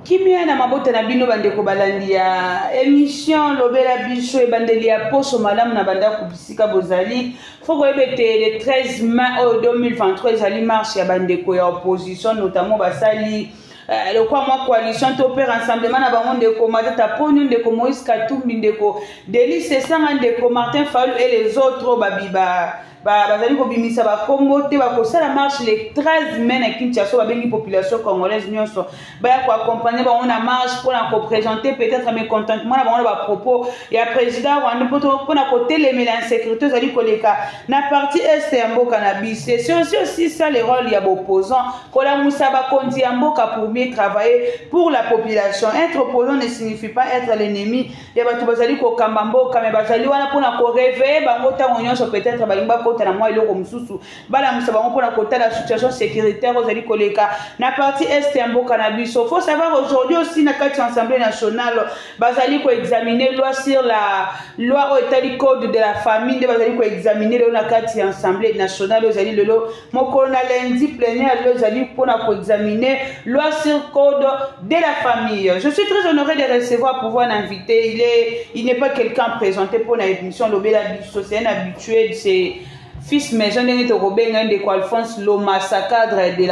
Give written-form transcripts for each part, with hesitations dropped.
Kimia na mabota na bino bande ko balandi ya émission lobela biso e bandeli ya poso malamu na banda kubisika bozali foko ebete le 13 mai 2023 ezali marche ya bandeko ya opposition notamment basali le quoi moi coalition to père rassemblement na bango ndeko Matata Ponyo ndeko Moïse Katumbi ndeko Délice Sanga ndeko Martin Fayulu et les autres babiba bazali ko bimisa ba kombo te ba ko sala marche le 13 mai na Kinshasa ba bengi population congolaise nyonso ba ya ko accompagner ba on a marche pour la présenter peut-être mécontentement na ba ba propos ya président Rwanda pour na côté les mélanges sécurité zali koleka na partie est ya mboka na bise c'est aussi ça le rôle ya opposant ko la musa ba kondi ya mboka pour mieux travailler pour la population. Être opposant ne signifie pas être l'ennemi ya batu bazali ko kamba mboka mais bazali wana pour na ko réveiller bango tango nyonso peut-être ba limba na moi eloko mususu bala musabango pona kota la situation sécuritaire ozali koleka na partie est ya mboka na biso. Faut savoir aujourd'hui aussi na kati assemblée nationale bazali ko examiner loi sur la loi au état code de la famille de bazali ko examiner le na kati assemblée nationale ozali lelo moko na lundi plénière ozali pona ko examiner loi sur code de la famille. Je suis très honoré de recevoir pouvoir l'inviter. Il n'est pas quelqu'un présenté pour la émission lobela biso, c'est un habitué de ces fils maison de Robin de Alphonse Lomassa, cadre de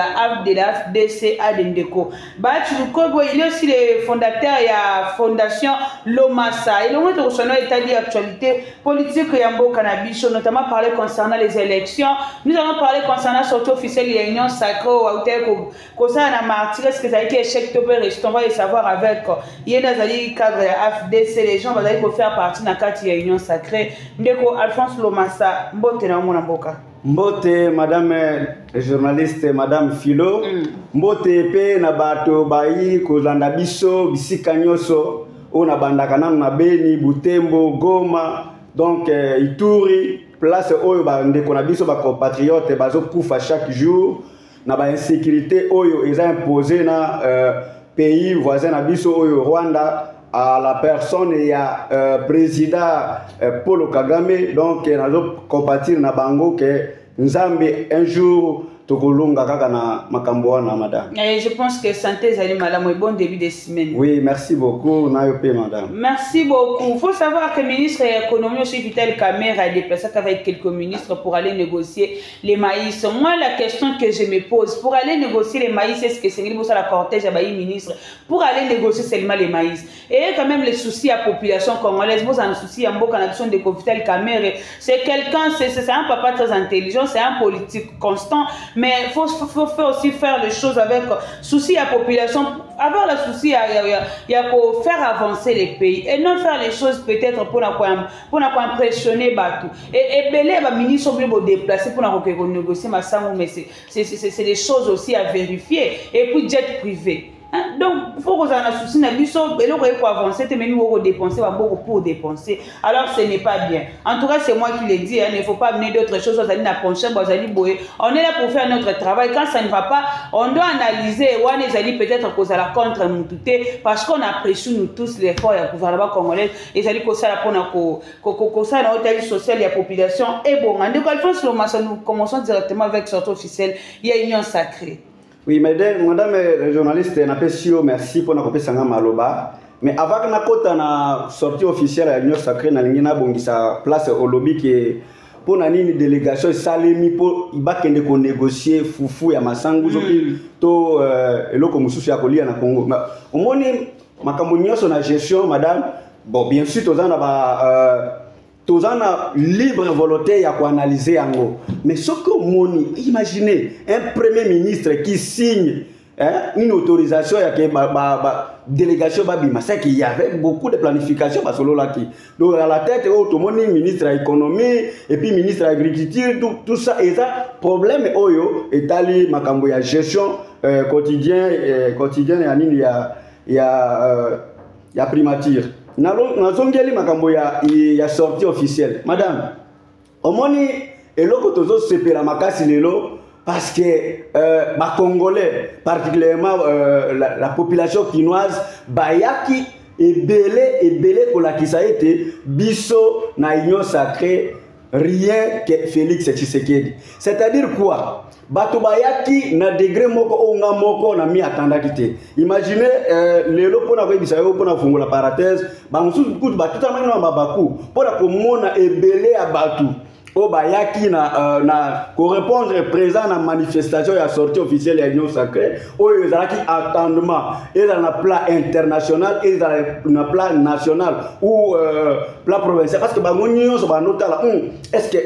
la FDC Adendeko. Il est aussi le fondateur de la fondation Lomassa. Il a montré son état d'actualité politique et en cannabis, notamment parler concernant les élections. Nous allons parler concernant surtout officiel de l'Union sacrée ou concernant la martyre, est-ce que ça a été échec de on va le savoir avec Yénazali cadre de la FDC, les gens vont faire partie de la Union sacrée. Ndeko Alphonse Lomassa, Mbote madame journaliste madame Philo mbote pe na bato bayi kozanda biso bisika nyoso ona bandaka na Beni Butembo Goma donc Ituri place oyo bandeko na biso ba compatriote bazo kufa chaque jour na ba insécurité oyo eza imposé na pays voisin na biso oyo Rwanda à la personne et à président Paul Kagame. Donc nous compatir na bango que Nzambe un jour Tokolunga kaka na makambo wana madame. Et je pense que santé zali madame bon début de semaine. Oui, merci beaucoup Nayope madame. Merci beaucoup. Il faut savoir que le ministre de l'économie aussi Vital Kamerhe a déplacé avec quelques ministres pour aller négocier les maïs. Moi la question que je me pose pour aller négocier les maïs, est-ce que c'est la cortège à Bayi ministre pour aller négocier seulement les maïs? Et quand même les soucis à la population congolaise, vous avez un souci en beaucoup en de Vital Kamerhe. C'est quelqu'un, c'est un papa très intelligent, c'est un politique constant. Mais il faut aussi faire les choses avec souci à la population. Avoir le souci, il y a qu'à faire avancer les pays et non faire les choses peut-être pour impressionner Batou. Et belé les ministres sont déplacés pour négocier ma sang, mais c'est des choses aussi à vérifier. Et puis jet privé. Donc, il faut que vous ayez un souci, il faut avancer, mais nous devons dépenser, pour dépenser. Alors, ce n'est pas bien. En tout cas, c'est moi qui l'ai dit, il ne faut pas amener d'autres choses. On est là pour faire notre travail. Quand ça ne va pas, on doit analyser. On est peut-être qu'on a la contre Moutouté, parce qu'on apprécie nous tous l'effort du gouvernement congolais. Et ça dit que ça pour ça dans l'hôtel social, la population est bon. Donc, Alphonse Lomassa, nous commençons directement avec sortie officielle. Il y a une union sacrée. Oui, madame la journaliste, merci pour notre sanga maloba. Mais avant que nous na sortie officielle à l'Union sacrée, na lingina bongisa place au lobby qui pour nani délégation salemi pour ibakende ko négocier fufu ya masangu to eloko mususu ya kolia na Congo. Au moins makambo nyonso na gestion madame, bon bien sûr tozana ba tous en libre volonté à analyser yango. Mais ce que moni, imaginez un premier ministre qui signe une autorisation à la délégation babima, c'est qu'il y avait beaucoup de planification parce que là qui donc à la tête tout le monde ministre de l'économie et puis ministre de l'agriculture tout ça et ça problème oyo etali makambo ya gestion quotidien ya nini ya primature. Nazongeli makambo ya sortie officielle. Madame, omoni eloko tozo sepela makasi lelo parce que ba Congolais, particulièrement la population quinoise, bayaki ebele kolakisa ete biso na union sacrée rien que Félix Tshisekedi. C'est-à-dire quoi? Bato bayaki na degré moko onga moko na mi atandaki te. Imaginez lelo pona ko ebisa yo pona fungola parenthèse, ba mususu kutu batuta mangina mabaku pona komona ebele ya batu. O bayaki na ko répondre présent na manifestation ya sortie officielle ya Union Sacrée. O ezalaki attendement, ezala na plan international, ezala na plan national ou plan provincial parce que bango nyonso ba notala est-ce que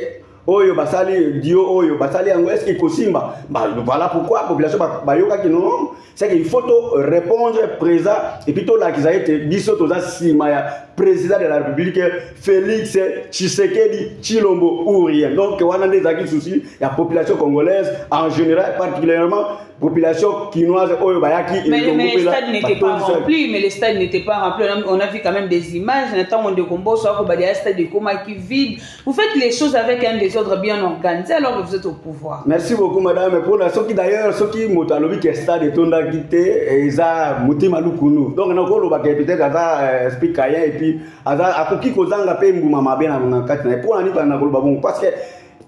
Oyo basali dio oyo basali yango est-ce qu'il kosimba voilà pourquoi la population bayoka ki non c'est qu'il faut répondre présent et puis to la kizaite biso to za sima ya président de la République Félix Tshisekedi Tshilombo ou rien donc wana ndezaki souci la population congolaise en général particulièrement population quinoise oyo bayaki mais le stade n'était pas rempli mais le stade n'était pas rempli on a vu quand même des images on de combo soit que le stade de Goma qui vide vous faites les choses avec un désordre bien organisé alors que vous êtes au pouvoir. Merci beaucoup madame pour ceux qui d'ailleurs ceux qui motalobi que stade est tonda quitté eza mutima lukunu donc na ko lo ba peut-être aza speaker et puis aza akoki kozanga pe nguma mabe na kati na pour ani na ko bon parce que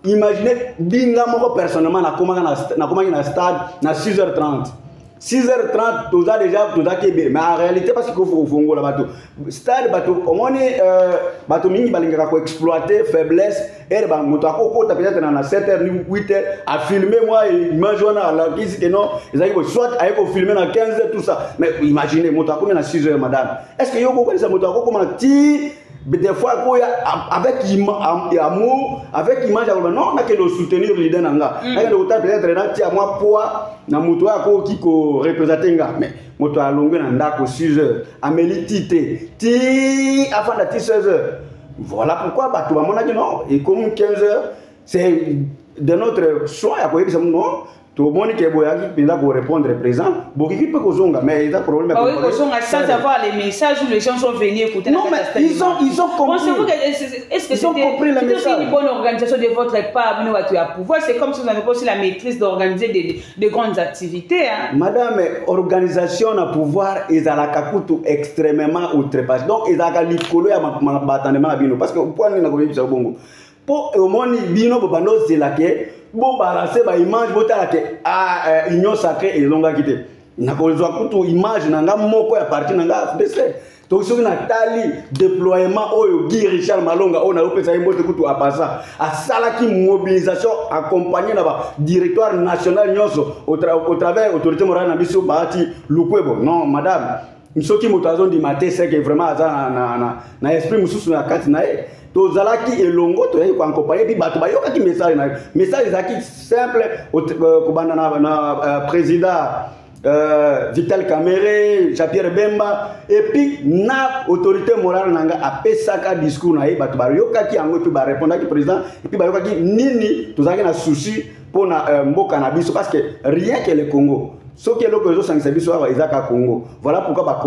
imaginez binga moko personnellement na komaki na stade na 6h30 6h30 tout ça déjà tout ça kebe mais en réalité parce qu'il faut fongola bato stade bato omoni bato mingi balingaka ko exploiter faiblesse et ba moto akokota peut-être na 7h ni 8h à filmer moi image wana la kisi que non ezaki soit ayeko filmer na 15h tout ça mais imaginez moto akoma na 6h madame est-ce que yoko ko ça moto akoma ti des fois avec amour avec image non na que le soutenir leader nanga na que le peut-être na ti à moi poids na moto ako ki ko représenter nga mais moto alongwe na ndako 6h ameli tité ti avant la 16h voilà pourquoi bato ba mona que non et comme 15h c'est de notre choix à quoi non tout le monde qui est pour répondre présent, beaucoup qui peut causer mais il y a problème. Oui, sans avoir les messages où les gens sont venus écouter. Non, mais ils ont compris. Est-ce que c'est une bonne organisation de votre part, nous à pouvoir? C'est comme si vous avez aussi la maîtrise d'organiser des grandes activités. Hein? Madame, organisation à pouvoir, ils ont la kakutu extrêmement outrepassé. Donc, ils ont la licolo à ma batanement à Bino. Parce que vous pouvez dire bongo. Pour au monde, Bino, Bobano, c'est la que. Bon balancer ba image botala ke Union Sacrée et longa quitté na ko zo kutu image nanga moko ya parti nanga FDC to so na tali déploiement oyo Guy Richard Malonga on a opesa imbote kutu apasa a sala ki mobilisation accompagné na ba directoire national nyonso au travers autorité morale na biso baati lukwebo non madame msoki motazo di maté c'est que vraiment aza na esprit mususu na kati na e tozalaki elongo to yaki accompagner puis bato bayokaki message ezaki simple kobanda na président Vital Kamerhe, Jean-Pierre Bemba et puis na autorité morale nanga apesaka discours na ye bato bayokaki yango puis ba répondaki président et puis bayokaki nini tozalaki na souci pour na mboka na biso parce que rien que le Congo ce qui est le Congo. Voilà pourquoi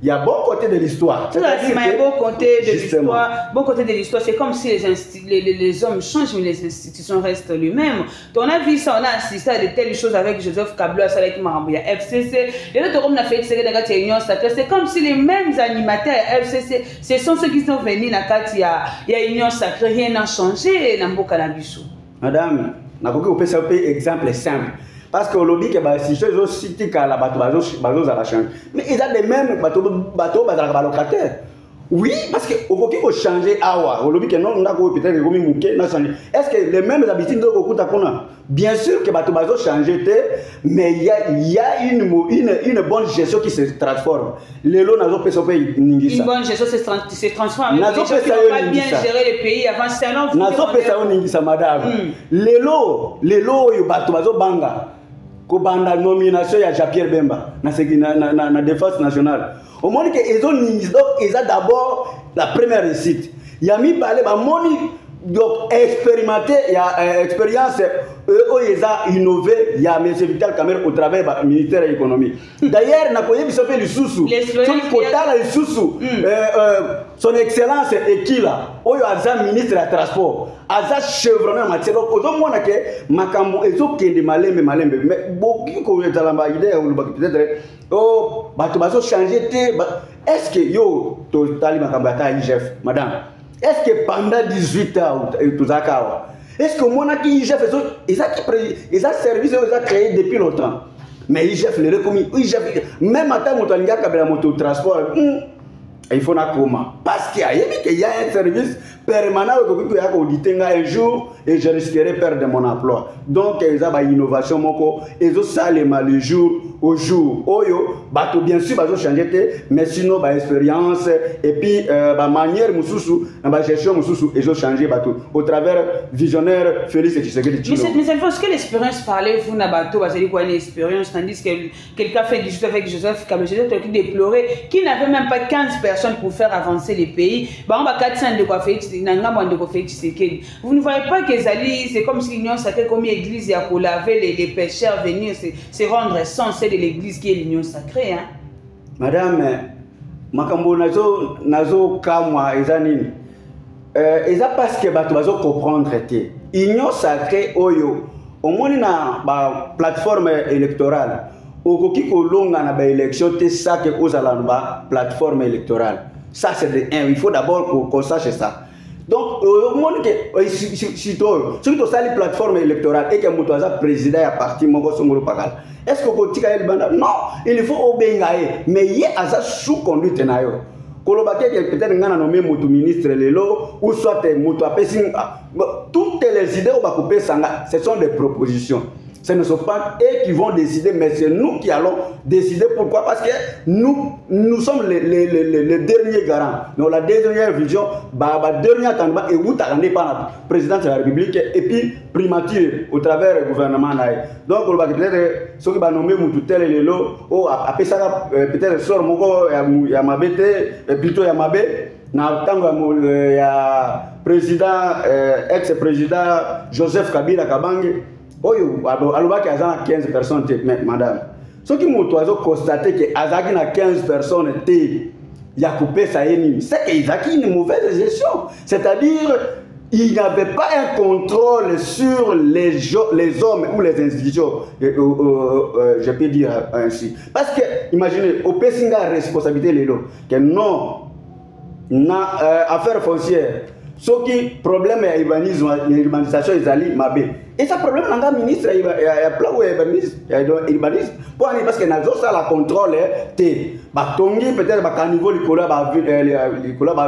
il y a bon côté de l'histoire. Bon côté de l'histoire. Bon côté de l'histoire, c'est comme si les hommes changent, mais les institutions restent les mêmes. On a vu ça, on a assisté à de telles choses avec Joseph Kabila, avec Marambouya, FCC. Les autres hommes, on a fait c'est comme si les mêmes animateurs FCC, ce sont ceux qui sont venus dans il y a Union Sacrée, rien n'a changé dans Mboka Nabiso. Madame, on peut faire un exemple simple. Parce que lobby que si je cite que la bateau à la chambre, mais ils ont les mêmes bateaux locataires. Oui, parce que au faut changer awa. Au lobby que non, on a peut-être comme mouké, n'a changé. Est-ce que les mêmes habitudes de Kokuta Kona? Bien sûr que bateau changé, mais il y a une bonne gestion qui se transforme. Les lots n'ont pas une bonne gestion se transforme. N'a pas bien gérer les pays avant c'est un autre. N'a pas ningisa madame. Les lots yo bateau banga. Kobanda nomination ya Jean-Pierre Bemba na défense nationale. Au monde que ils ont d'abord la première réussite. Il y a mis parler ba moni donc expérimenté il y a expérience ils ont innové il y a monsieur Vital Kamerhe au travers du ministère de l'économie. D'ailleurs na koyebi sope le susu. Son kotala le susu. Son excellence Ekila oyo aza ministre de transport. Aza chevronné en matière donc ozomona ke makambo ezokende malembe mais boki ko ezalamba idée ou peut-être bato bazo changer te est-ce que yo to tali makambo ata IGF madame est-ce que pendant 18 ans est-ce que mon qui IGF ils ont service ils ont créé depuis longtemps mais IGF les recommis même à temps moto linga kabela moto transport il faut na comment parce qu'il y a un service permanent que ya ko ditenga un jour et je risquerais perdre mon emploi donc ils ont une innovation moko ils ont ça le jour au jour oyo bato bien sûr bazo changer mais sinon ba expérience et puis ba manière mususu na ba gestion mususu ils ont changé bato au travers visionnaire Félix Tshisekedi mais c'est parce que l'expérience parler vous na bato basali quoi une expérience tandis que quelqu'un fait du avec Joseph Kabila qui déplorait qui n'avait même pas 15 personnes pour faire avancer les pays bah on va 400 de quoi faire vous ne voyez pas que c'est comme si l'Union sacrée comme église il y a pour laver les pécheurs venir se rendre censé de l'église qui est l'Union sacrée hein madame makambo nazo kamwa ezanini eza parce que bato bazo comprendre te Union sacrée oyo omoni na ba plateforme électorale okoki kolonga na ba élection te ça que ozala na ba plateforme électorale ça c'est de un il faut d'abord qu'on sache ça donc au monde que si toi sali plateforme électorale et que moto aza président ya parti moko songolo pakala est-ce que kotika el banda non il faut obengaye mais ye aza sous conduite na yo koloba que peut-être ngana nommé moto ministre lelo ou soit moto apesi toutes les idées au bakopé sanga ce sont des propositions. Ce ne sont pas eux qui vont décider, mais c'est nous qui allons décider. Pourquoi? Parce que nous sommes les derniers garants. Donc la dernière vision, la dernière candidat et vous t'attendez par la présidence de la République et puis primature au travers du gouvernement. Donc on va peut-être ceux qui vont nommer Moutoutel et Lelo, ou après ça peut-être sort Moko Yamabete, plutôt Yamabé. Na tango ya président ex-président Joseph Kabila Kabange. Oyo alobaki azana 15 personnes mais madame ce qui moto azo constater que azaki na 15 personnes te ya coupé ça ennemi c'est qu'ils ont une mauvaise gestion c'est-à-dire il n'avait pas un contrôle sur les hommes ou les institutions je peux dire ainsi parce que imaginez au pesinga responsabilité lelo que non na affaire foncière ce qui problème ya urbanisation ezali mabe et ça problème nanga ministre ya plan ou urbanisme parce que nazo ça la contrôle te batongi peut-être ba niveau likola ba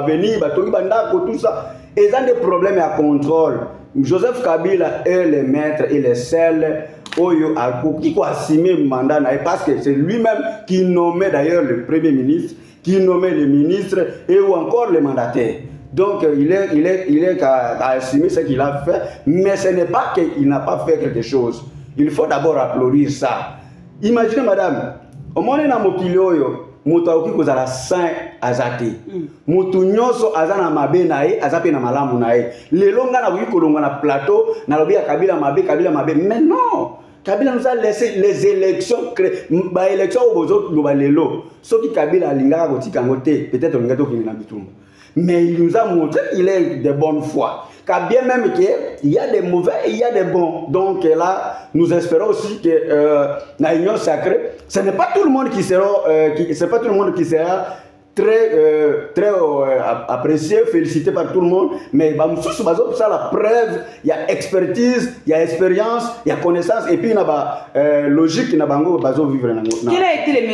venir batongi bandako tout ça et ça des problèmes à contrôle. Joseph Kabila est le maître et le seul oyo qui a assumer mandat parce que c'est lui-même qui nommait d'ailleurs le premier ministre, qui nommait le ministre et ou encore le mandataire. Donc il est qu'à assumer ce qu'il a fait, mais ce n'est pas qu'il n'a pas fait quelque chose. Il faut d'abord applaudir ça. Imaginez madame, au moment où mokilioyo, moto qui kozala saint azate. Moto nyonso azana mabe nae, azape na malamu nae. Lelo nga na wi kolonga na plateau, na lobi ya Kabila mabe, mais non. Kabila nous a laissé les élections créer, ba élection au bozo loba lelo. Soki Kabila alingaka kotika ngote, peut-être ngato kinina bitumba. Mais il nous a montré qu'il est de bonne foi. Car bien même qu'il y a des mauvais et il y a des bons. Donc là, nous espérons aussi que la Union sacrée, ce n'est pas tout le monde qui sera très apprécié, félicité par tout le monde, mais ça la preuve, il y a expertise, il y a expérience, il y a connaissance et puis il y a logique qui n'a pas vivre. Quel a été le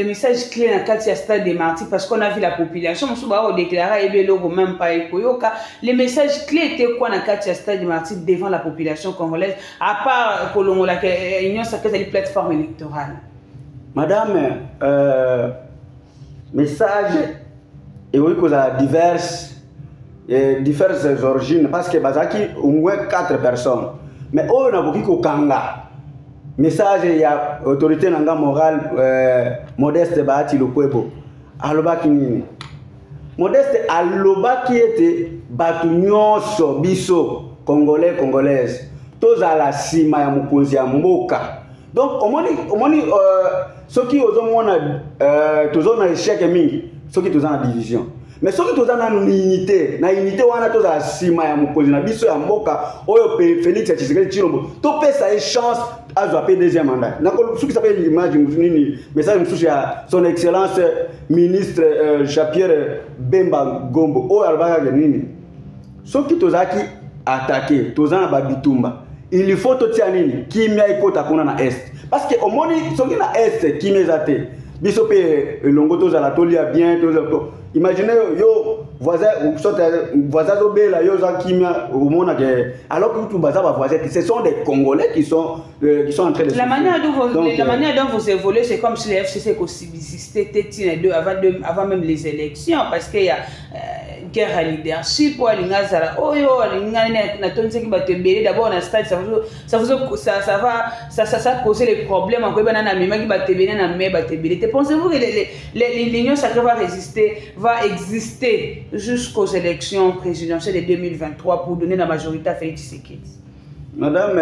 message clé dans le stade des martyrs parce qu'on a vu la population, on a déclaré même pas le message clé était quoi dans le stade des martyrs devant la population congolaise à part Colombo la Union sacrée des plateformes électorales. Madame message et oui que ça diverses origines parce que bazaki au moins 4 personnes mais on a beaucoup ko kanga message il y a autorité nanga morale Modeste Bahati Lukwebo alobaki nini Modeste alobaki était batu nyonso biso congolais congolaises tozala sima ya mokonzi ya mboka donc omoni ceux qui ont un échec mingi, ceux qui ont une division. Mais ceux qui ont une unité, wana toza la sima ya mokonzi na biso ya mboka, oyo Félix Tshisekedi Tshilombo, to pesa une chance azoapé deuxième mandat. Ce qui s'appelle l'image, message à son excellence ministre Jean-Pierre Bemba Gombo. Oh, albaga nini. Ce qui tozaki attaqué, tozana babitumba. Il faut tout ça nini. Kimia ikota kuna na est. Parce que au moins, ce qui na est, kimia zate. Bisopé longo tozala tolia bien, tozala. Imaginez yo voisin obéla yo za kimia au monde alors que tout bazar voisin ce sont des Congolais qui sont en train de la manière dont vous évoluez c'est comme si les FCC subsistait avant même les élections parce qu'il y a guerre à leadership ou alingazara oyo alingane na tonse ki batebele d'abord na stade ça va causer les problèmes en quoi banana mema ki batebele na me batebele. Pensez-vous que l'union sacrée va exister jusqu'aux élections présidentielles de 2023 pour donner la majorité à Félix Tshisekedi? Madame,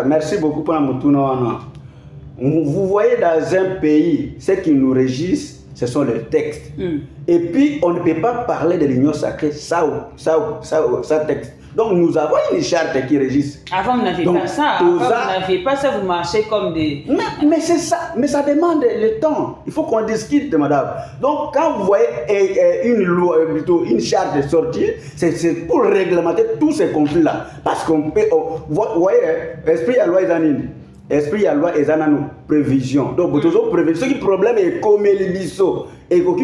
merci beaucoup pour la moutouno. Vous voyez dans un pays, ce qui nous régisse, ce sont les textes. Et puis, on ne peut pas parler de l'union sacrée sans texte. Donc, nous avons une charte qui régisse. Avant, vous n'aviez pas ça. Avant, vous n'aviez pas ça, vous marchez comme des... Mais c'est ça. Mais ça demande le temps. Il faut qu'on discute, madame. Donc, quand vous voyez une loi, plutôt une charte sortie, c'est pour réglementer tous ces conflits-là. Parce qu'on peut... Vous voyez, esprit à loi esprit à loi et nos prévisions. Donc, vous avez prévision. Ce qui problème est comme les bisous. Et qu'on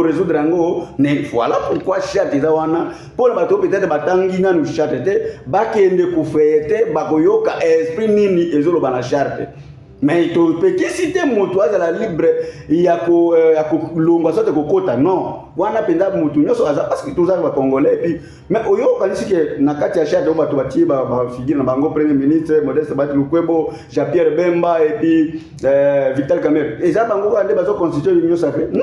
résoudre voilà pourquoi charte wana pour la bateau peut-être batangina nous charte bakende kufete bakoyoka esprit nini ezolo bana charte mais to peut citer moto à la libre ya ko longwa sote kokota non wana penda moto nyoso parce que tous les Congolais et puis mais oyo kanisi que na kati ya charte bato bati ba figure na bango premier ministre Modeste Batilukwebo Jean-Pierre Bemba et puis Vital Kamerhe et ça bango ande bazo constituer l'union sacrée non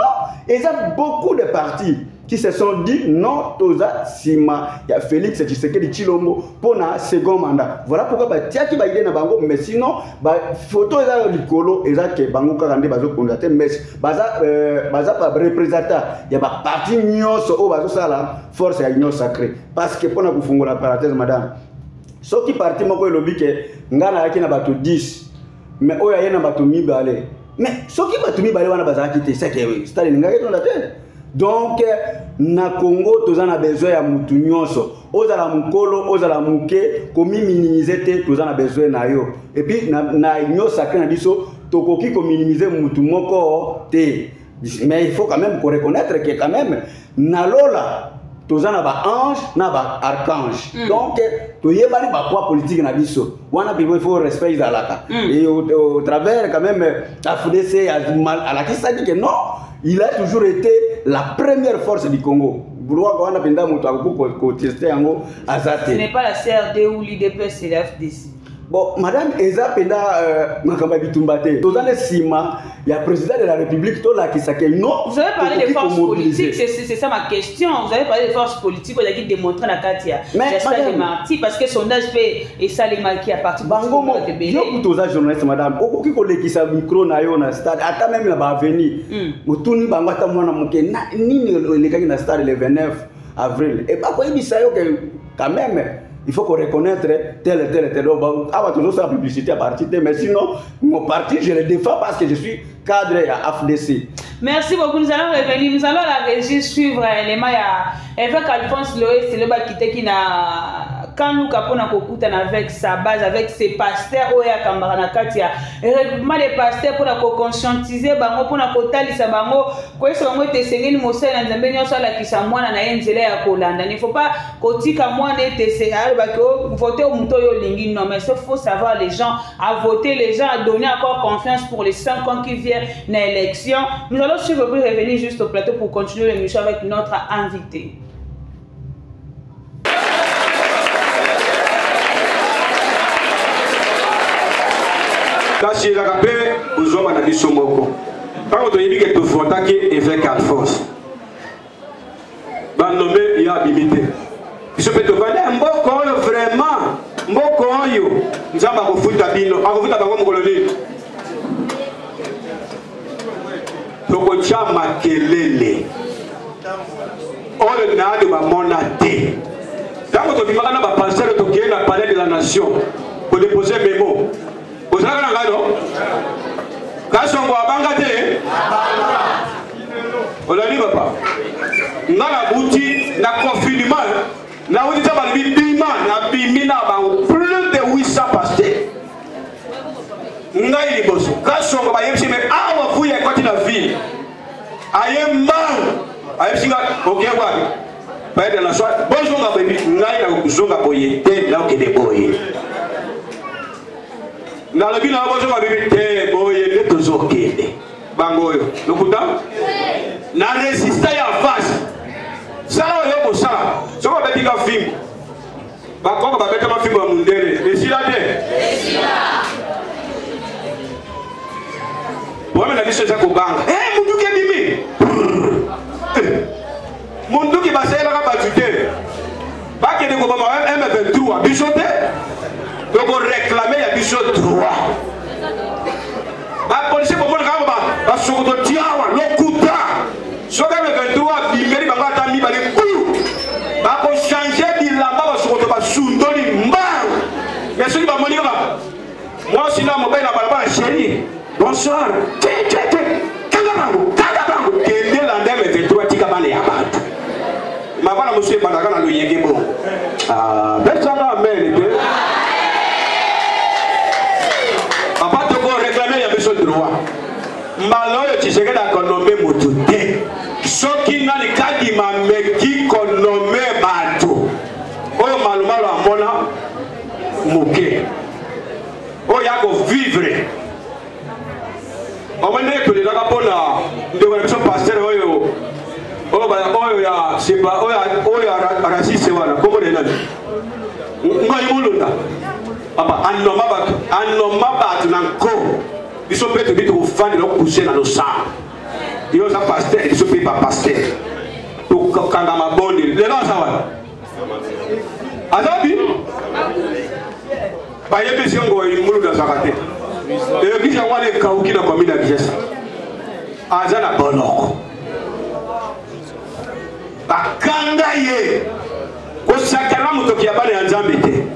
et ça beaucoup de partis qui se sont dit non toza sima ya Félix Tshisekedi Tshilombo pour un second mandat. Voilà pourquoi batiaki ba idée na bango mais sinon ba photo eza likolo eza ke bango kakande bazo constater mais baza pas représentant ya ba parti nyonso o bazo sala force ya union sacrée parce que pour na kufungola parenthèse madame soki parti moko elobi ke ngana yaki na bato 10 mais oyo ayena bato mibale mais soki bato mibale wana bazalaki te c'est que Staline ngaki dans la tête. Donc, na Congo, nous avons besoin de mutu nyonso. Ozala mukolo, ozala muke, komi minimiser te, nous avons besoin na yo. Et puis, na union sacrée na biso, tokoki ko minimiser mutu moko te. Mais il faut quand même reconnaître que quand même, na lola, nous avons ba ange, na ba archange. Donc, to yebali ba poids politique na biso. Wana il faut respect zalaka. Et au travers quand même, la FDC à la qui ça dit que non. Il a toujours été la première force du Congo. Ce n'est pas la CRD ou l'IDP, c'est la FDC. Bon, madame Eza Penda Makamba-Bitumbate, il y a le président de la République, non. Vous avez parlé des forces politiques, c'est ça ma question. Vous avez parlé des forces politiques, vous avez démontré la Katia. Mais de Marty, parce que son âge et ça les marqués à partir de Bango, il y a beaucoup de journalistes, madame. Au qui sa micro na yo na stade, ata même la ba venir. Mutuni bangata mwana muke ni les gars na stade le 29 avril. Et pas quoi il dit ça quand même. Il faut qu'on reconnaisse tel. Ah, toujours ça la publicité à partir de. Mais sinon, mon parti, je le défends parce que je suis cadre à FDC. Merci beaucoup. Nous allons revenir. Nous allons la régie suivre l'élément. Avec Alphonse Loé, c'est le bas qui n'a. Quand nous capons avec sa base, avec ses pasteurs, Oya Kambarana Katia, regroupement des pasteurs pour conscientiser, pour tali Sabango, quoi ce moment te sengeni Mosé na Zambénia sur la Kisamwana na Yenzele ya Kolanda. Il ne faut pas kotika moi n'était voter au Moutoyo Lingi. Non, mais il faut savoir les gens à voter, les gens à donner encore confiance pour les 5 ans qui viennent dans l'élection. Nous allons suivre pour revenir juste au plateau pour continuer l'émission avec notre invité. Kasi ezaka mpe kozwama na biso moko ntango toyebi ke tofrontaki évêque Alphonse banome ya abimi te biso mpe tovandi mboka oyo vraiment mboka oyo nzambe akofuta bino akofuta bango mokolo nini tokotya makelele oyo nano bamona te ntango tobimaka na bapastere tokeye na palais de la nation kodepose memo ozalaka na ngai no kasongo abanga te olali papa nga na buti na confinement na wuti ta balibi bima na bimi na bango plus de 800 pasteurs ngai liboso kasongo bayebisi me awa fuya ekoti na ville aye mbang ayebisi nga okeye kwapi bayede na soir bozonga bebi ngai na kozonga boye te na okende boye nalobi na bozonga bebi te boye nde tozokende bango oyo lokuta na resista ya face sala oyo kosala soko babetika fimbo bakoko babetama fimbo ya mundele esila te wamena biso eza kobanga munduki ebimi munduki basalelaka batu te bakende kobama M23 biso te tokoreklame ya biso droit bapolisi bomonaka basokoto tiawa lokuta soki M23 bimeli bango ata mibale kuyu bakochange bilamba basokoto basundoli mbangu me soki bamoni kaka mwasi na mobali na balabala sheri bonsoir kanga bango kende landa M23 tika bana ya bato mabana mosu ebandaka na loyenge bongo besanga amene te papa toko réclame ya biso droit mbala oyo Tshisekedi akonome motu te soki nani kadima meki konome bato oyo malumalo amona moke oyo akovivre omwende tolelaka mpona ndeko na biso paster oyo ya sepa oyo arasise wana kombo na nani ngai mulunda papa anoma bato na nko biso mpe tobi tokofandela okuse na losala yo oza paster biso mpe bapaster tokanga mabonde lelo aza wana azabi bayebisi yango mulunda azaka te eyokisi yango wana ekauki na komine ya Kinshasa aza na boloko bakanga ye kosakana motoki ya bana ya nzambe te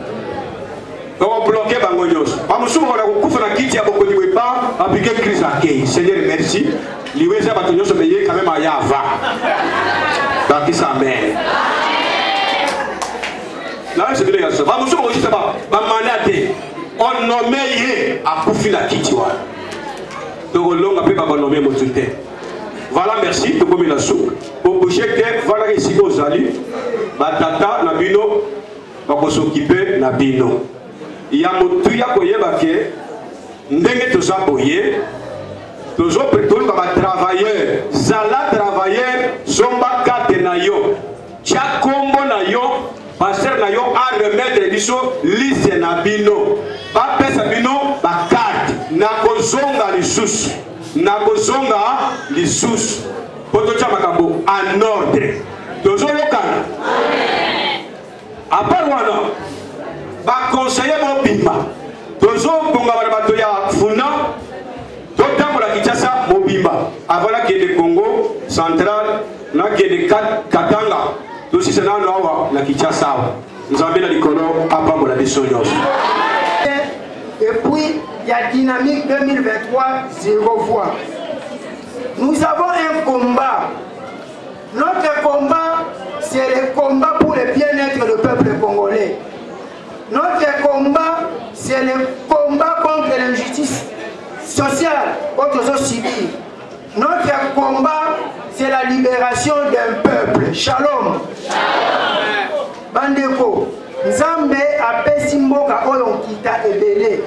okobloke bango nyonso bamosusu bakola kokufa na kiti ya bokonzi boepa apike crise akei seigneur merci liweza bato nyonso meye quand même aya ava bakisa amen naesebile yaso bamosusu bakosisa bamanda te onome ye akufi na kiti wana tokolonga mpe bakonome motu te voilà merci tokomi na suka obouge te valaka esika ozali batata na bino bakosokipe na bino ya motu ya koyeba ke ndenge toza boye toluka batravailleur zala travailleur zomba karte na yo tia kombo na yo paster na yo a remettre biso liste na bino bapesa bino bakarte nakozonga lisusu po totya makambo en ordre tozoyokana apart wana baconseiller mobimba tozobonga bana bato ya funa totambola Kinshasa mobimba avant nakende Congo central nakende Katanga tosisa nano awa na Kinshasa awa nzambe na likolo apambola biso nyonso. Et puis il y a dynamique 2023 0 fois. Nous avons un combat. Notre combat, c'est le combat pour le bien-être du peuple congolais. Notre combat, c'est le combat contre l'injustice sociale que nous subissons. Notre combat, c'est la libération d'un peuple. Shalom. Bandeko, Nzambe apesi mboka oyo kita ebele.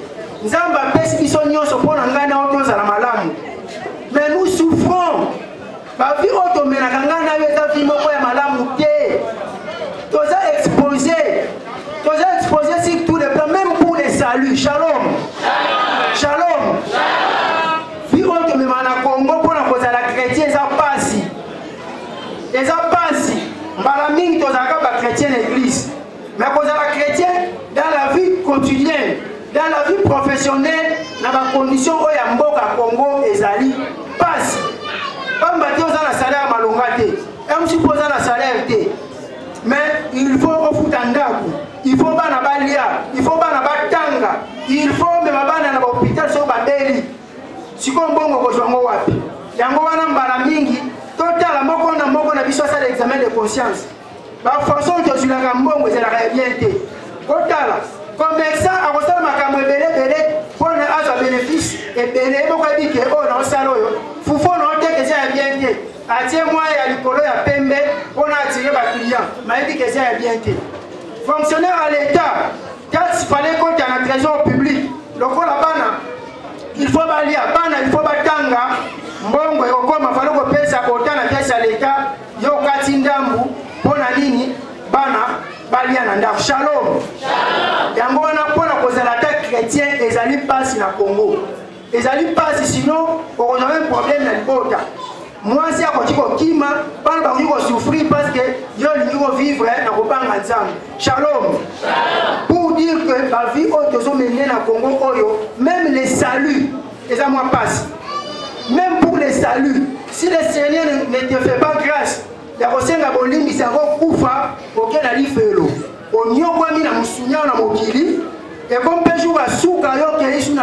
Nzambe apesi biso nyonso pona ngana otoza la malamu. Mais nous souffrons. La vie automénaka ngana yo eza vie moko ya malamu te. Toza exposé sur tous les plans, même pour les saluts. Shalom. Shalom. Vie automénaka na Congo pona kozala chrétien eza pasi. Eza pasi. Mbala mingi tozalaka ba chrétien l'église. Mais kozala chrétien dans la vie quotidienne, dans la vie professionnelle, dans la condition où ya mboka Congo ezali passe. Pamba te ozala salaire malonga te. Même si ozala salaire te. Mais il faut ofuta ndaku. Il faut bana balia, il faut bana batanga, il faut me bana na hôpital so babeli siko mbongo kozwango wapi yango wana mbala mingi totala moko na biso asala examen de conscience bafaçon tozwilaka mbongo ezalaka bien te kotala commerçant akosala makambo ebele mpona azwa bénéfice ebele bokoyebi ke oyo naosala oyo fufo naoteka eza ya bien te atie mwa ya likolo ya pembe mpona atire baclient mayebi ke eza ya bien te fonctionnaire à l'état taxe fallait kota na trésor public lokola bana il faut balia bana il faut batanga mbongo ekokoma fallait kopesa kota na pièce à l'état yo kati ndambu mpona nini bana balia na ndako shalom yango wana mpona kozala ta chrétien ezali mpasi na Congo ezali mpasi sinon okozwa même problème na libota mwasi akoki kokima bana bakoki kosouffrir parce que yo olingi kovivre na kobanga nzambe shalom pour dire que bavie oyo tozomene na Congo oyo même le salut eza mwa mpasi même pour le salut si le Seigneur ne te fait pas grâce ya kosenga bolimbisa kokufa okela lifelo onyokwami na musunyao na mokili ekompe jour asuka yokeli su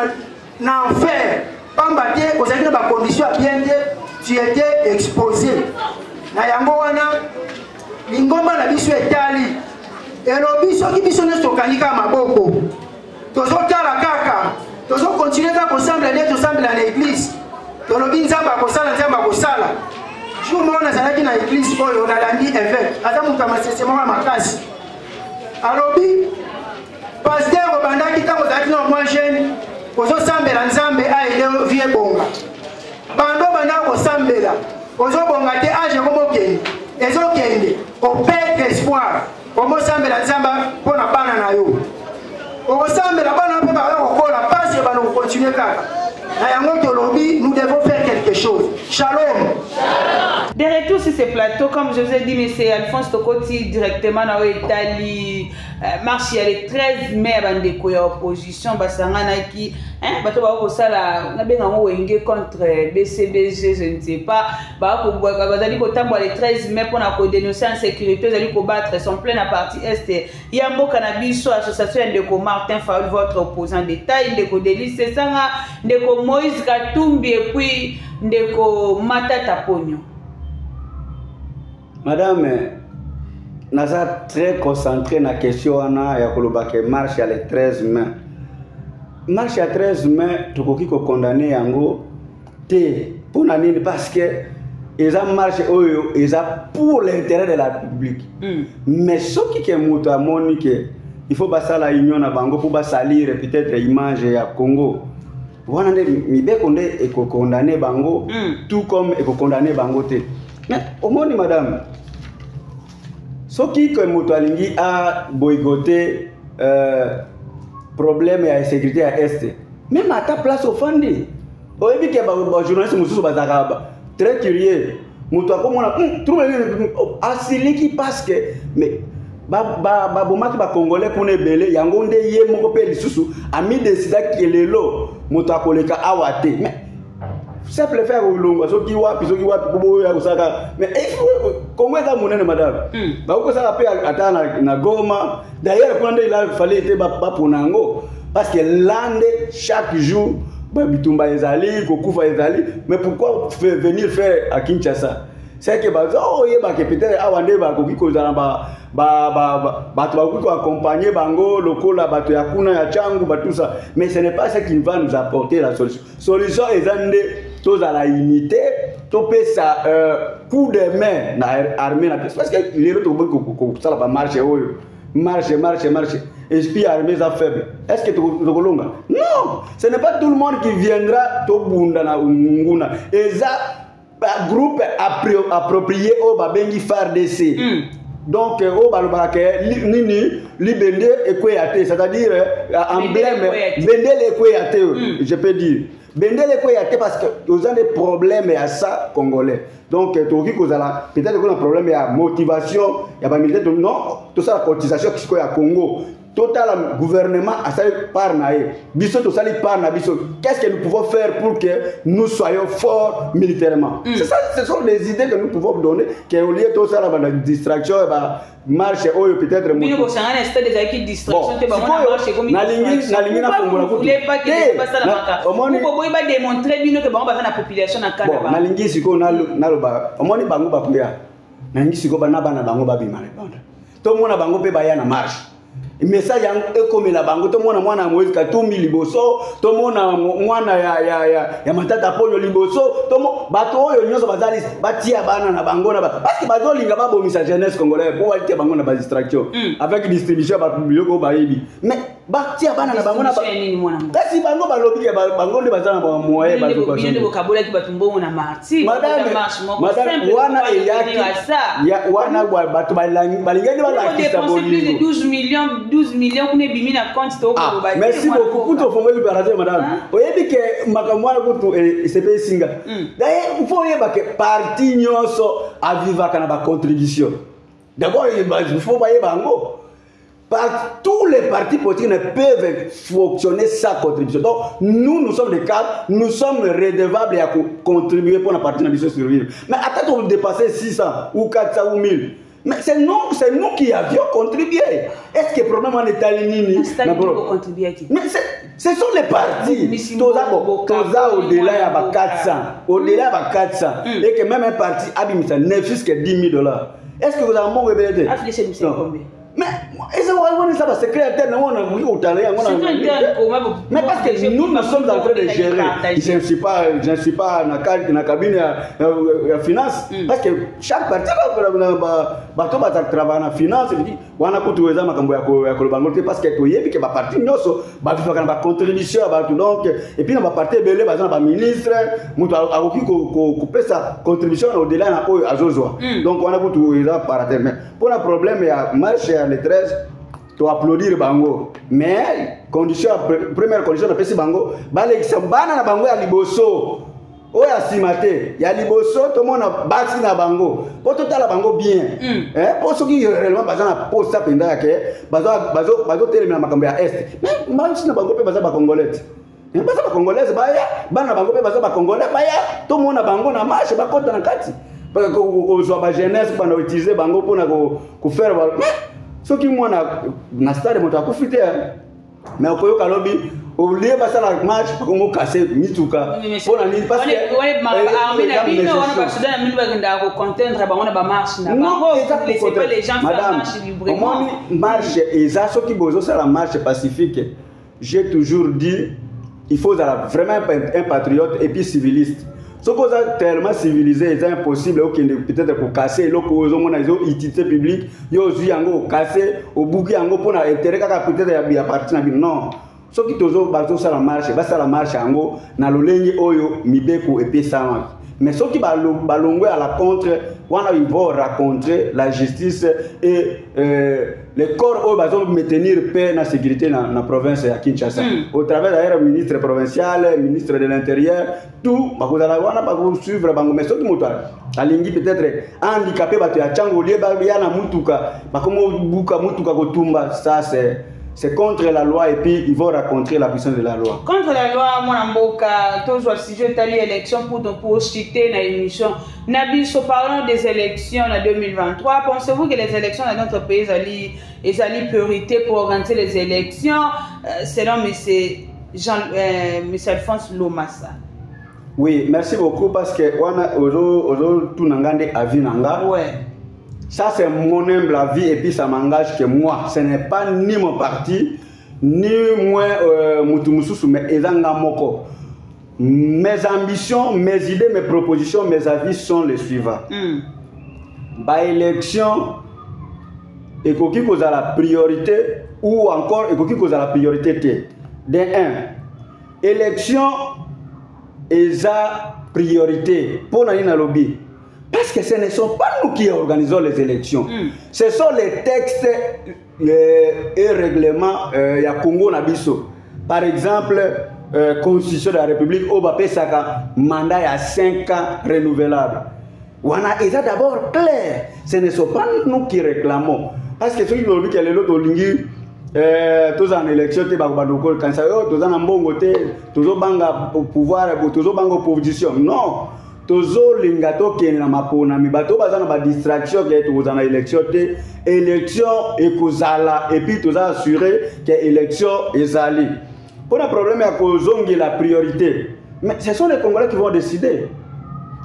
na enfer pamba te ozalaki na bacondition ya bien te tu étais exposé na yango wana lingomba na biso etali elobi soki biso nyonso tokani kaka maboko tozotala kaka tozokontinue kaka kosambela nde tosambela na église tolobi nzambe akosala nzambe akosala jour moko nazalaki na église oyo nalandi évêque aza moto ya masese moko ya makasi alobi paster obandaki ntango ozalaki na mwa jeune ozosambela nzambe aele vie ebonga bando obandaka kosambela ozobonga te age komokende ezokende operdre espoir omosambela nzambe mpo na bana na yo okosambela bana mpe bakoya kokola pasi ebana kokontinue kaka na yango tolobi nous devons faire quelque chose shalom. De retour sur ces plateaux, comme je vous ai dit, mais c'est Alphonse Tokoti directement dans l'Italie. Marche il y a le 13 mai à Bandeko, il y a opposition, Basangana qui, bato ba ko sala na benga ngo wenge contre BCBG, je ne sais pas. Ba ko bazali ko tambo le 13 mai pour na ko dénoncer en sécurité, bazali ko battre son plein à partie est. Yambo Canabiso association Ndeko Martin Faoul votre opposant d'État, Ndeko Delis Sanga, Ndeko Moïse Katumbi et puis Ndeko Matata Pogno. Madame, naza très concentré na question wana ya kolobake marche ya le 13 mai. Marche ya 13 mai tokoki ko condamner yango te pona nini parce que eza marche oyo eza pour l'intérêt de la République. Mais soki ke moto amoni ke il faut basala union na bango pour basalir peut-être image ya Congo. Wana nde mibeko nde eko condamner bango tout comme eko condamner bango te. Mais omoni madame soki que moto alingi a boycotté problème ya sécurité à est même à ta place au fandi oyebi ke ba journaliste mususu bazaka très curieux moto akomona trouve asiliki parce que mais ba bomaki ba congolais pour nebele yango nde ye moko pe lisusu ami décida que lelo moto akoleka awate mais simple faire ulunga soki wapi kubo ya kusaka mais Congo eza monene madame ba ko saka pe ata na Goma d'ailleurs quand il a fallait te ba ponango parce que lande chaque jour ba bitumba ezali kokufa ezali mais pourquoi venir faire à Kinshasa c'est que ba yeba que peut-être awande ba koki kozala ba tu vas accompagner bango lokola bato ya kuna ya changu ba tout ça mais ce n'est pas ça qui va nous apporter la solution ezande tous à la unité topé ça coup de main na armée na parce que les autres ko ça la marche marche esprit armée ça faible est-ce que tu kolonga non ce n'est pas tout le monde qui viendra to bunda na nguna eza groupe approprié au babengi FARDC donc au balobake nini libende ekweyate c'est-à-dire emblème bendele ekweyate je peux dire bendele ekweyate parce que nous avons des problèmes à ça congolais donc toki kozala peut-être qu'on a un problème ya motivation ya ba militaire non tout ça la cotisation qui est à Congo total gouvernement a sali par naé biso to sali par na biso qu'est-ce que nous pouvons faire pour que nous soyons forts militairement c'est ça, ce sont les idées que nous pouvons donner que au lieu tout ça la distraction ba marche oyo peut-être bino ko sangana stade des acquis distraction te ba mona marche comme nalingi na fongola ko voulez pas que ça la maka ko boy ba démontrer bino que ba ba na population na kana ba nalingi siko na loba omoni bango ba kuya nalingi siko ba na bana bango ba bima répondre to mona bango pe ba ya na marche message yango ekomela bango to mona mwana Moïse Katumbi liboso to mona mwana ya matata ponyo liboso to bato oyo nyonso bazali batia bana na bango na parce que bazo linga ba bomisa jeunesse congolaise pour walite bango na ba distraction avec distribution ba biloko ba yibi mais batia bana na bango na ba kasi bango ba lobi ke bango le bazana ba moye ba ko bien de vocabulaire ki batumbo na marti madame wana eyaki ya wana bato balingani ba la kisa bongo 12 millions pour bimi na compte to ko ba merci beaucoup pour ton formule baraje madame oyebi ke makamwana kutu CP singa d'ailleurs il faut yeba ke parti nyonso aviva kana ba contribution d'abord il faut ba yeba ngo tous les partis politiques ne peuvent fonctionner sans contribution. Donc, nous sommes des cadres, nous sommes redevables à contribuer pour la partie de la survivre. Mais attends, on dépasser 600 ou 400 ou 1000. Mais c'est nous qui avions contribué. Est-ce que le problème en est aligné? Mais ce sont les partis. Toza au-delà de 400. Au-delà de 400. Et que même un parti a ne fût que $10,000. Est-ce que vous avez un bon rébellion? Mais ça va secret interne, on a voulu au talent, mais parce que nous sommes en train de gérer. Je ne suis pas dans la cabine de finance, parce que chaque parti va travailler en finance. On a coûté les amants parce que tu es que ma partie nous va faire une contribution donc et puis on va partir belé par exemple ministre nous a couper sa contribution au-delà à Zozo. Donc on a coûté les par terme. Pour un problème il y a marché les 13 tu applaudir bango mais condition première condition de pesi bango balé sambana na bango ya liboso oya simate ya liboso to mona basi na bango po totala bango bien po soki réellement bazana posta penda ke bazo telemina makambo ya est mais manchi na bango pe baza ba congolais baza ba congolais baya bana bango pe baza ba congolais baya to mona bango na marche ba konta na kati parce que ozwa ba jeunesse pour utiliser bango pour ko faire soki mwana na stade moto akufite mais okoyo kalobi oublié passer la match comme casser mituka pour la parce que madame marche et ça ce qui besoin c'est la marche pacifique. J'ai toujours dit il faut vraiment un patriote et puis civiliste. Ce qu'on a tellement civilisé, c'est impossible peut-être pour casser les utilité publique, ils casser au bouquet pour intérêt peut-être à partir de non. Ce qui est ça la marche, ça la marche na lolengi oyo mibeko et puis ça. Mais ce qui va balongwe à la contre, ils vont raconter la justice et les corps où ils vont maintenir paix et sécurité dans la province de Kinshasa. Au travers d'ailleurs ministre provincial, ministre de l'Intérieur, tout, ils vont suivre. Mais ce qui est alingi peut-être handicapé, ça c'est contre la loi et puis ils vont raconter la puissance de la loi. Contre la loi, mon amboka, toujours si je t'ai élection pour citer dans l'émission. Nabiso, parlons des élections en 2023. Pensez-vous que les élections dans notre pays sont priorité pour organiser les élections selon M. Alphonse Lomassa? Oui, merci beaucoup parce que on a aujourd'hui tout nangande avinanga. Ouais. Ça c'est mon humble avis et puis ça m'engage que moi. Ce n'est pas ni mon parti, ni moi Moutumususu, mais Ezanga Moko. Mes ambitions, mes idées, mes propositions, mes avis sont les suivants. Par élection, et qui cause la priorité ou encore et qui cause la priorité. De 1, élection est la priorité pour Nina Lobby. Parce que ce ne sont pas nous qui organisons les élections. Ce sont les textes et règlements ya Congo Nabiso. Par exemple, Constitution de la République, Obapé Saka, mandat à 5 ans renouvelable. Wana est d'abord clair. Ce ne sont pas nous qui réclamons. Parce que ceux qui ont dit que les autres ont tous en élection te bakobandoko quand ça tous en mbongo te tous banga pouvoir tous banga opposition non tous linga to ken na mapona mi bato bazana ba distraction que tous en élection te élection ekozala et puis tous assurer que élection ezali pour le problème à kozongi la priorité mais ce sont les Congolais qui vont décider.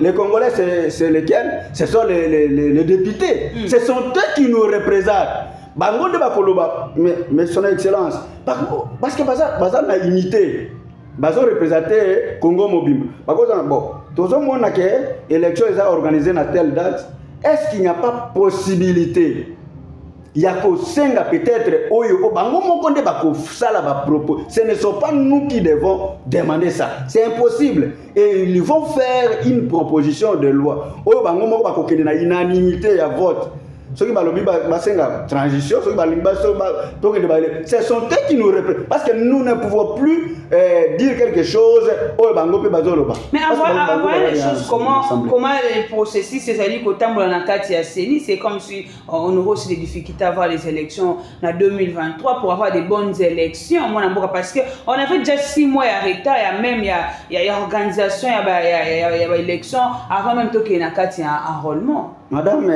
Les Congolais, c'est lesquels? Ce sont les députés. Ce sont eux qui nous représentent. Bangonde Bakoloba, mais son excellence. Parce que Bazar a unité. Bazar représenté Congo Mobile. Bon, tout le monde a que l'élection est organisée à telle date. Est-ce qu'il n'y a pas possibilité? Il y a peut-être ce ne sont pas nous qui devons demander ça. C'est impossible. Et ils vont faire une proposition de loi. Unanimité à vote. Ce qui va transition, ce sont eux qui nous représentent. Parce que nous ne pouvons plus dire quelque chose. Mais avant les choses, comment le processus, c'est-à-dire qu'au temps de la CENI, c'est comme si on aurait aussi des difficultés à avoir les élections en 2023 pour avoir des bonnes élections. Parce qu'on a fait déjà 6 mois à retard, il y a organisation, il y a élection avant même qu'il y ait un enrôlement. Madame,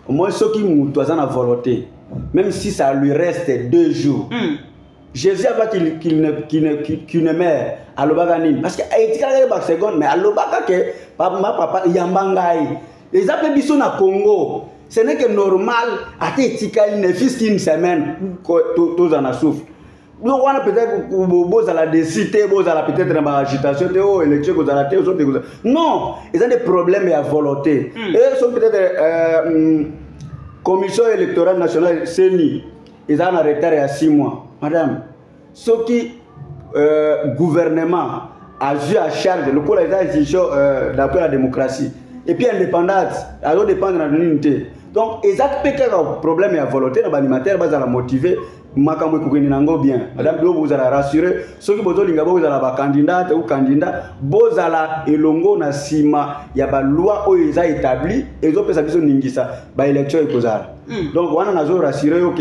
au moins ceux qui ont la volonté, même si ça lui reste 2 jours, Jésus avant qu'il ne meure à l'Obaganine. Parce qu'il y a des secondes, mais à l'Obaga, papa, Yambangaï. Les appels sont au Congo. Ce n'est que normal, à Tétika, il ne fils qu'une semaine, tous en souffrent. Nous on a peut-être beaux à la décité, beaux à la peut-être dans l'agitation, élection, non, ils ont des problèmes à volonté. Et sont peut-être commission électorale nationale CENI, ils ont arrêté il y a 6 mois. Madame, ce qui gouvernement a vu à charge le coup des institutions d'après la démocratie et puis indépendante, elle doit dépendre de l'unité. Donc, ils ont peut-être un problème à volonté, dans l'animateur, ils vont motiver. Makambo kukinango bien madame do vous allez rassurer ceux qui bozo linga vous allez ba candidat ou candidat bozala elongo na sima ya ba loi o eza établi ezo pesa biso ningisa ba élection ekozala donc wana nazo rassurer OK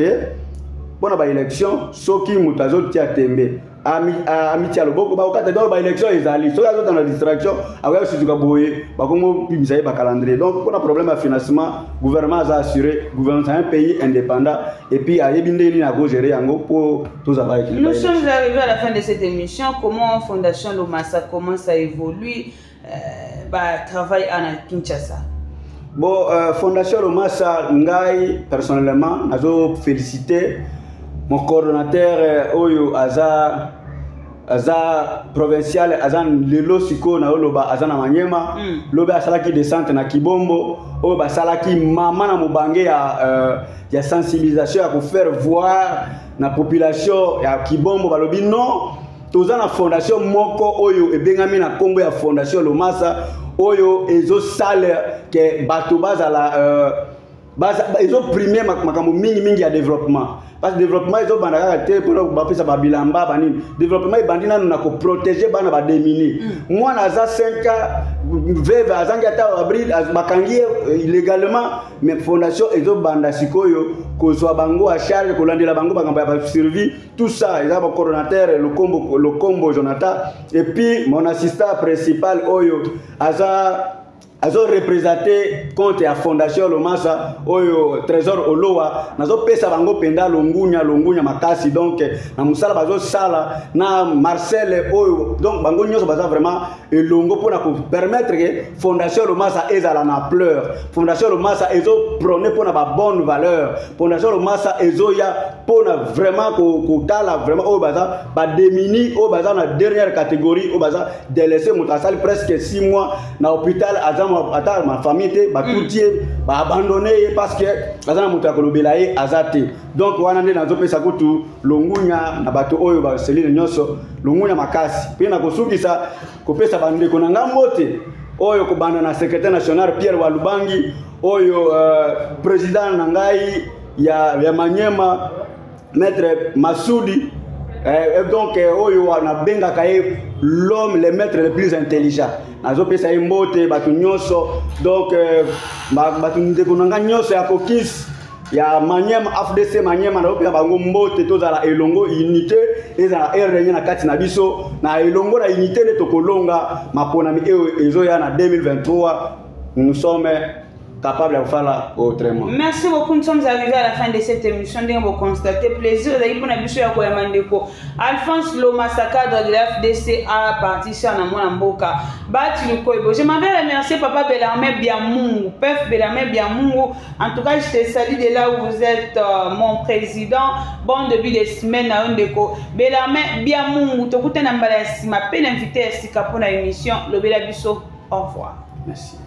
bona ba élection soki mutazo tia tembe amiti ya loboko ba okata do ba élection ezali soki azo dans la distraction awa suzuka boye ba kongo bibisaye ba calendrier donc on a problème à financement gouvernement a assuré gouvernement c'est un pays indépendant et puis a yebindeli na go gérer yango pour tous avoir équilibré. Nous sommes arrivés à la fin de cette émission. Comment Fondation Lomassa commence à évoluer travail à Kinshasa? Bon Fondation Lomassa ngai personnellement nazo féliciter mon coordonnateur Oyo Aza provincial Azan Lelo Siko na Oloba Azana Manyema Lobe Asalaki descente na Kibombo Oyo Basalaki mama na Mubange ya sensibilisation pour faire voir na population ya Kibombo balobi non toza na fondation moko Oyo ebengami na kombo ya Fondation Lomassa Oyo ezo sale ke bato bazala ezo premier makambo mingi ya développement. Parce que le développement est au pour développement est bandina nous ko protéger bana ba démini. Moi naza 5 ans veuve azangata abril bakangi illégalement mais fondation ezo banda sikoyo ko so bango à charge ko landela bango ba survie tout ça ils ont coordonnateur le combo Jonathan et puis mon assistant principal Oyo azo représenté contre la Fondation Lomassa Oyo Trésor Olowa nazo pesa bango penda longunya makasi donc na musala bazo sala na Marcel Oyo donc bango nyoso baza vraiment elongo pour permettre que Fondation Lomassa ezala na pleur Fondation Lomassa ezo prôner pour na ba bonne valeur Fondation Lomassa ezo ya pour na vraiment ko tala vraiment Oyo baza ba démini Oyo baza na dernière catégorie Oyo baza délaissé mutasali presque 6 mois na hôpital azam ma famille était abandonné parce que azana mutakolobelaye azate donc wana nde nazopesa kutu longunya na bato oyo ba seline nyoso longunya makasi pe na kosukisa kopesa bandeko na ngambote oyo kobanda na secrétaire national Pierre Walubangi oyo président na ngai ya Manyema maître Masudi et donc oyo na benga kaye l'homme le maître le plus intelligent nazo pesa imbote batu nyonso donc batu ndeko nanga nyonso ya kokis ya Maniema AFDC Maniema na ope bango mbote tozala elongo unité ezala RN na kati na biso na elongo na unité ne tokolonga maponami ezoya na 2023 nous sommes capables de faire autrement. Merci beaucoup, nous sommes arrivés à la fin de cette émission. Vous constatez plaisir d'aller pour la mission à Koyamandeko. Alphonse Loma, sa cadre de la FDC a parti sur la Mboka. Je m'en vais remercier Papa Bellarmé Biamungu, Pef Bellarmé Biamungu. En tout cas, je te salue de là où vous êtes, mon président. Bon début de semaine à Ndeko. Bellarmé Biamungu, tu écoutes un embalasi, ma peine invité à Sika pour l'émission. Le Belabiso, au revoir. Merci.